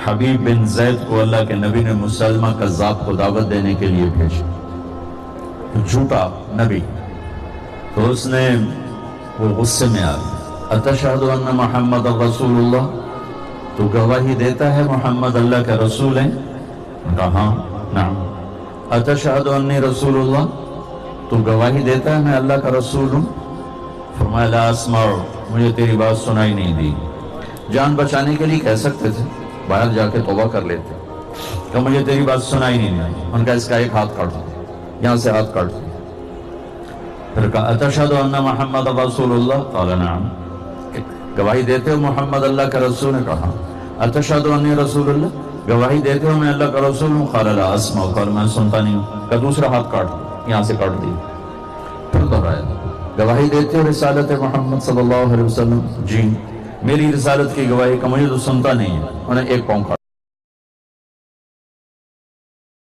حبیب بن زید کو اللہ کے نبی نے مسلمہ کذاب کو دعوت دینے کے لیے بھیجا، جھوٹا نبی۔ تو اس نے وہ غصے میں آ گیا، اتشہد ان محمد رسول اللہ، تو گواہی دیتا ہے محمد اللہ کے رسول ہیں؟ کہا ہاں نعم۔ اتشہد انی رسول اللہ، تو گواہی دیتا ہے میں اللہ کا رسول ہوں؟ فرمایا لا اسمع، مجھے تیری بات سنائی نہیں دی۔ جان بچانے کے لیے کہہ سکتے تھے، باہر جا کے توبہ کر لیتے کہ مجھے تیری بات سنائی نہیں دی۔ ان کا اس کا ایک ہاتھ کاٹ دو، یہاں سے ہاتھ کاٹ دو۔ پھر کہا اتشہد ان محمد رسول اللہ، قال نعم، گواہی دیتے ہو محمد اللہ کا رسول؟ نے کہا اتشہد انی رسول اللہ، گواہی دیتے ہو میں اللہ کا رسول ہوں؟ قال لا اسمع، قال میں سنتا نہیں ہوں۔ کہ دوسرا ہاتھ کاٹ دو، یہاں سے کاٹ دی۔ پھر دہرایا گواہی دیتے ہو رسالت محمد صلی اللہ علیہ وسلم؟ جی۔ میری رسالت کی گواہی کا مجھے تو سنتا نہیں ہے۔ انہیں ایک پاؤں کاٹ